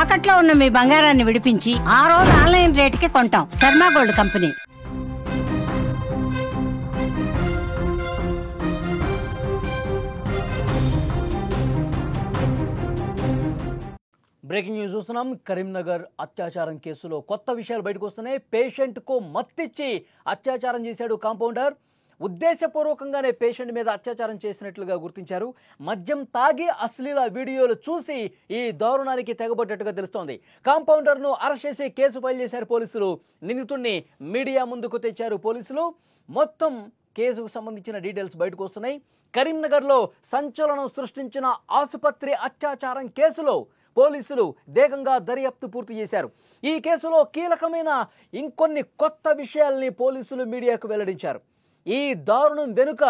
తాకట్లో ఉన్న మీ బంగారాన్ని విడిపించి ఆ రోజు ఆన్లైన్ రేటుకి కొంటాం. Sharma gold company. Breaking news చూస్తున్నాం. కరీంనగర్ అత్యాచారం కేసులో కొత్త విషయాలు బయటకు వస్తున్నాయి. పేషెంట్కు మత్తిచ్చి అత్యాచారం చేశాడు కాంపౌండర్. ఉద్దేశపూర్వకంగానే పేషెంట్ మీద అత్యాచారం చేసినట్లుగా గుర్తించారు. మద్యం తాగి అశ్లీల వీడియోలు చూసి ఈ దారుణానికి తెగబడ్డట్టుగా తెలుస్తోంది. కాంపౌండర్ను అరెస్ట్ చేసి కేసు ఫైల్ చేశారు పోలీసులు. నిందితుడిని మీడియా ముందుకు తెచ్చారు పోలీసులు. మొత్తం కేసుకు సంబంధించిన డీటెయిల్స్ బయటకు వస్తున్నాయి. కరీంనగర్లో సంచలనం సృష్టించిన ఆసుపత్రి అత్యాచారం కేసులో పోలీసులు వేగంగా దర్యాప్తు పూర్తి చేశారు. ఈ కేసులో కీలకమైన ఇంకొన్ని కొత్త విషయాల్ని పోలీసులు మీడియాకు వెల్లడించారు. ఈ దారుణం వెనుక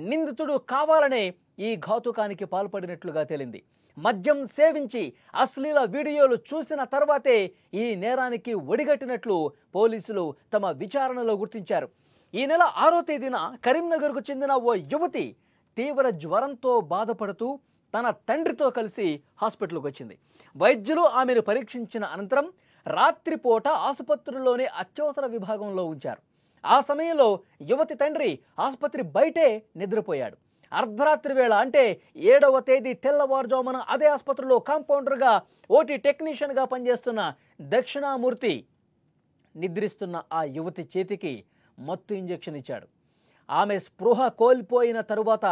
నిందితుడు కావాలనే ఈ ఘాతుకానికి పాల్పడినట్లుగా తేలింది. మద్యం సేవించి అశ్లీల వీడియోలు చూసిన తర్వాతే ఈ నేరానికి ఒడిగట్టినట్లు పోలీసులు తమ విచారణలో గుర్తించారు. ఈ నెల 6వ తేదీన కరీంనగర్కు చెందిన ఓ యువతి తీవ్ర జ్వరంతో బాధపడుతూ తన తండ్రితో కలిసి హాస్పిటల్కి వచ్చింది. వైద్యులు ఆమెను పరీక్షించిన అనంతరం రాత్రిపూట ఆసుపత్రిలోని అత్యవసర విభాగంలో ఉంచారు. ఆ సమయంలో యువతి తండ్రి ఆసుపత్రి బయటే నిద్రపోయాడు. అర్ధరాత్రి వేళ అంటే 7వ తేదీ తెల్లవారుజామున అదే ఆసుపత్రిలో కాంపౌండర్గా ఓటీ టెక్నీషియన్గా పనిచేస్తున్న దక్షిణామూర్తి నిద్రిస్తున్న ఆ యువతి చేతికి మత్తు ఇంజెక్షన్ ఇచ్చాడు. ఆమె స్పృహ కోల్పోయిన తరువాత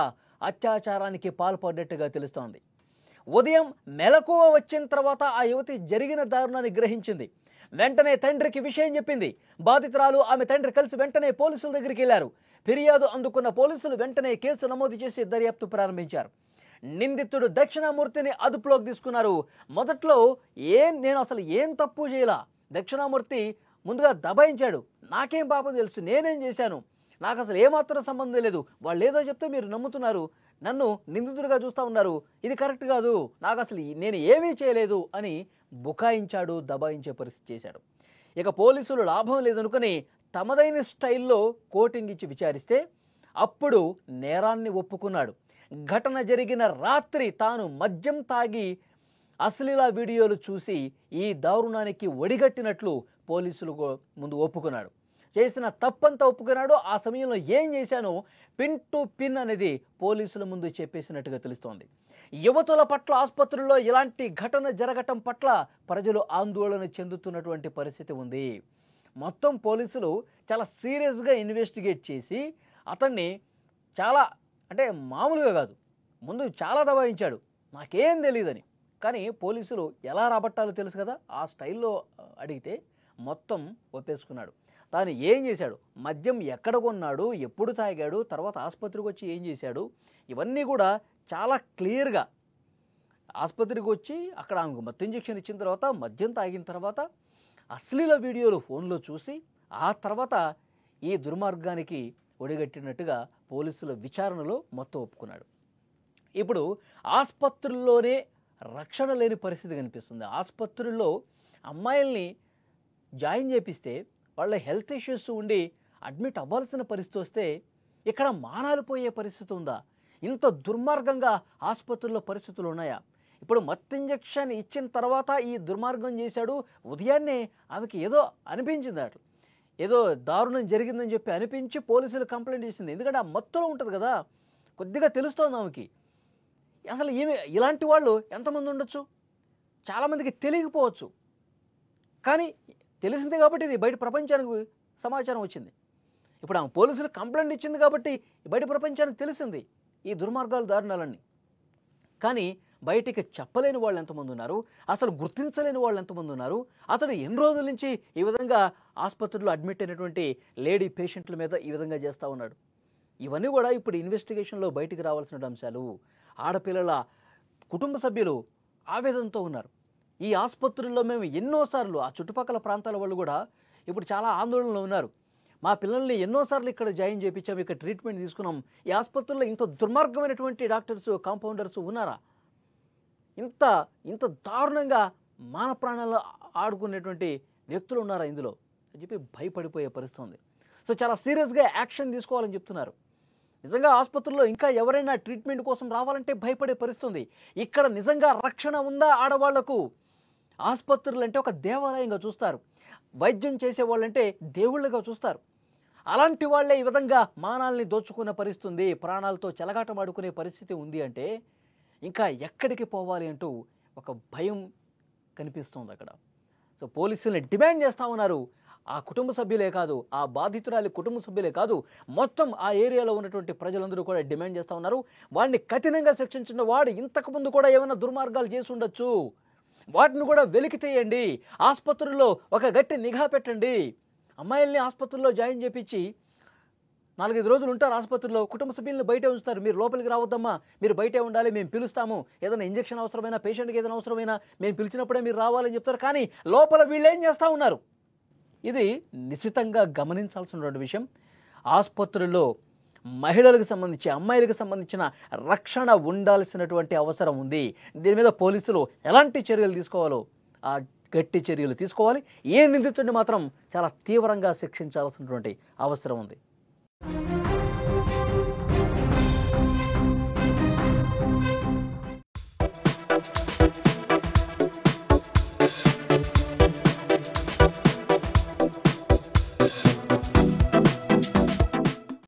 అత్యాచారానికి పాల్పడ్డట్టుగా తెలుస్తోంది. ఉదయం మెలకువ వచ్చిన తర్వాత ఆ యువతి జరిగిన దారుణాన్ని గ్రహించింది. వెంటనే తండ్రికి విషయం చెప్పింది. బాధితురాలు ఆమె తండ్రి కలిసి వెంటనే పోలీసుల దగ్గరికి వెళ్లారు. ఫిర్యాదు అందుకున్న పోలీసులు వెంటనే కేసు నమోదు చేసి దర్యాప్తు ప్రారంభించారు. నిందితుడు దక్షిణామూర్తిని అదుపులోకి తీసుకున్నారు. మొదట్లో నేను అసలు ఏం తప్పు చేయలా, దక్షిణామూర్తి ముందుగా దబాయించాడు. నాకేం పాపం తెలుసు, నేనేం చేశాను, నాకు అసలు ఏమాత్రం సంబంధం లేదు, వాళ్ళు ఏదో చెప్తే మీరు నమ్ముతున్నారు, నన్ను నిందితుడిగా చూస్తూ ఉన్నారు, ఇది కరెక్ట్ కాదు, నాకు అసలు నేను ఏమీ చేయలేదు అని బుకాయించాడు, దబాయించే పరిస్థితి చేశాడు. ఇక పోలీసులు లాభం లేదనుకుని తమదైన స్టైల్లో కోటింగ్ ఇచ్చి విచారిస్తే అప్పుడు నేరాన్ని ఒప్పుకున్నాడు. ఘటన జరిగిన రాత్రి తాను మద్యం తాగి అశ్లీల వీడియోలు చూసి ఈ దారుణానికి ఒడిగట్టినట్లు పోలీసులు ముందు ఒప్పుకున్నాడు. చేసిన తప్పంతా ఒప్పుకున్నాడు. ఆ సమయంలో ఏం చేశానో పిన్ టు పిన్ అనేది పోలీసుల ముందు చెప్పేసినట్టుగా తెలుస్తోంది. యువతుల పట్ల ఆసుపత్రుల్లో ఇలాంటి ఘటన జరగటం పట్ల ప్రజలు ఆందోళన చెందుతున్నటువంటి పరిస్థితి ఉంది. మొత్తం పోలీసులు చాలా సీరియస్గా ఇన్వెస్టిగేట్ చేసి అతన్ని చాలా అంటే మామూలుగా కాదు, ముందు చాలా దబాయించాడు, నాకేం తెలియదని. కానీ పోలీసులు ఎలా రాబట్టాలో తెలుసు కదా, ఆ స్టైల్లో అడిగితే మొత్తం ఒప్పేసుకున్నాడు. తాను ఏం చేశాడు, మద్యం ఎక్కడ కొన్నాడు, ఎప్పుడు తాగాడు, తర్వాత ఆసుపత్రికి వచ్చి ఏం చేశాడు, ఇవన్నీ కూడా చాలా క్లియర్గా ఆసుపత్రికి వచ్చి అక్కడ ఆమెకు మత్తు ఇంజెక్షన్ ఇచ్చిన తర్వాత మద్యం తాగిన తర్వాత అశ్లీల వీడియోలు ఫోన్లో చూసి ఆ తర్వాత ఈ దుర్మార్గానికి ఒడిగట్టినట్టుగా పోలీసుల విచారణలో మొత్తం ఒప్పుకున్నాడు. ఇప్పుడు ఆసుపత్రుల్లోనే రక్షణ లేని పరిస్థితి కనిపిస్తుంది. ఆసుపత్రుల్లో అమ్మాయిల్ని జాయిన్ చేపిస్తే వాళ్ళ హెల్త్ ఇష్యూస్ ఉండి అడ్మిట్ అవ్వాల్సిన పరిస్థితి వస్తే ఇక్కడ మానాలు పోయే పరిస్థితి ఉందా? ఇంత దుర్మార్గంగా ఆసుపత్రుల్లో పరిస్థితులు ఉన్నాయా? ఇప్పుడు మత్తు ఇంజెక్షన్ ఇచ్చిన తర్వాత ఈ దుర్మార్గం చేశాడు. ఉదయాన్నే ఆమెకి ఏదో అనిపించింది, అట్లా ఏదో దారుణం జరిగిందని చెప్పి అనిపించి పోలీసులు కంప్లైంట్ చేసింది. ఎందుకంటే ఆ మత్తులో ఉంటుంది కదా, కొద్దిగా తెలుస్తోంది ఆమెకి. అసలు ఇలాంటి వాళ్ళు ఎంతమంది ఉండొచ్చు? చాలామందికి తెలియకపోవచ్చు, కానీ తెలిసిందే కాబట్టి ఇది బయట ప్రపంచానికి సమాచారం వచ్చింది. ఇప్పుడు ఆమె పోలీసులు కంప్లైంట్ ఇచ్చింది కాబట్టి బయట ప్రపంచానికి తెలిసింది ఈ దుర్మార్గాలు, దారుణాలన్నీ. కానీ బయటికి చెప్పలేని వాళ్ళు ఎంతమంది ఉన్నారు, అసలు గుర్తించలేని వాళ్ళు ఎంతమంది ఉన్నారు. అతడు ఎన్ని రోజుల నుంచి ఈ విధంగా ఆసుపత్రిలో అడ్మిట్ అయినటువంటి లేడీ పేషెంట్ల మీద ఈ విధంగా చేస్తూ ఉన్నాడు. ఇవన్నీ కూడా ఇప్పుడు ఇన్వెస్టిగేషన్లో బయటికి రావాల్సిన అంశాలు. ఆడపిల్లల కుటుంబ సభ్యులు ఆవేదనతో ఉన్నారు. ఈ ఆసుపత్రుల్లో మేము ఎన్నోసార్లు, ఆ చుట్టుపక్కల ప్రాంతాల వాళ్ళు కూడా ఇప్పుడు చాలా ఆందోళనలో ఉన్నారు. మా పిల్లల్ని ఎన్నోసార్లు ఇక్కడ జాయిన్ చేయించాము, ఇక్కడ ట్రీట్మెంట్ తీసుకున్నాం, ఈ ఆసుపత్రుల్లో ఇంత దుర్మార్గమైనటువంటి డాక్టర్స్, కాంపౌండర్స్ ఉన్నారా? ఇంత దారుణంగా మాన ప్రాణాలు ఆడుకునేటువంటి వ్యక్తులు ఉన్నారా ఇందులో అని చెప్పి భయపడిపోయే పరిస్థితి ఉంది. సో చాలా సీరియస్గా యాక్షన్ తీసుకోవాలని చెప్తున్నారు. నిజంగా ఆసుపత్రుల్లో ఇంకా ఎవరైనా ట్రీట్మెంట్ కోసం రావాలంటే భయపడే పరిస్థితి ఉంది. ఇక్కడ నిజంగా రక్షణ ఉందా ఆడవాళ్లకు ఆసుపత్రులు అంటే ఒక దేవాలయంగా చూస్తారు. వైద్యం చేసేవాళ్ళంటే దేవుళ్ళుగా చూస్తారు. అలాంటి వాళ్ళే ఈ విధంగా మానాల్ని దోచుకునే పరిస్థితి ఉంది, ప్రాణాలతో చెలగాటమాడుకునే పరిస్థితి ఉంది అంటే ఇంకా ఎక్కడికి పోవాలి అంటూ ఒక భయం కనిపిస్తుంది అక్కడ. సో పోలీసుల్ని డిమాండ్ చేస్తూ ఉన్నారు. ఆ కుటుంబ సభ్యులే కాదు, ఆ బాధితురాలి కుటుంబ సభ్యులే కాదు, మొత్తం ఆ ఏరియాలో ఉన్నటువంటి ప్రజలందరూ కూడా డిమాండ్ చేస్తూ ఉన్నారు. వాడిని కఠినంగా శిక్షించిన వాడు ఇంతకుముందు కూడా ఏమైనా దుర్మార్గాలు చేసి ఉండొచ్చు, వాటిని కూడా వెలికి తీయండి. ఆసుపత్రుల్లో ఒక గట్టి నిఘా పెట్టండి. అమ్మాయిల్ని ఆసుపత్రుల్లో జాయిన్ చేపించి 4-5 రోజులు ఉంటారు ఆసుపత్రిలో, కుటుంబ సభ్యులను బయటే ఉంచుతారు. మీరు లోపలికి రావద్దమ్మా, మీరు బయటే ఉండాలి, మేము పిలుస్తాము, ఏదైనా ఇంజక్షన్ అవసరమైనా, పేషెంట్కి ఏదైనా అవసరమైనా మేము పిలిచినప్పుడే మీరు రావాలని చెప్తారు. కానీ లోపల వీళ్ళు ఏం చేస్తూ ఉన్నారు? ఇది నిశితంగా గమనించాల్సినటువంటి విషయం. ఆసుపత్రుల్లో మహిళలకు సంబంధించి, అమ్మాయిలకు సంబంధించిన రక్షణ ఉండాల్సినటువంటి అవసరం ఉంది. దీని మీద పోలీసులు ఎలాంటి చర్యలు తీసుకోవాలో ఆ గట్టి చర్యలు తీసుకోవాలి. ఏ నిందితుడిని మాత్రం చాలా తీవ్రంగా శిక్షించాల్సినటువంటి అవసరం ఉంది.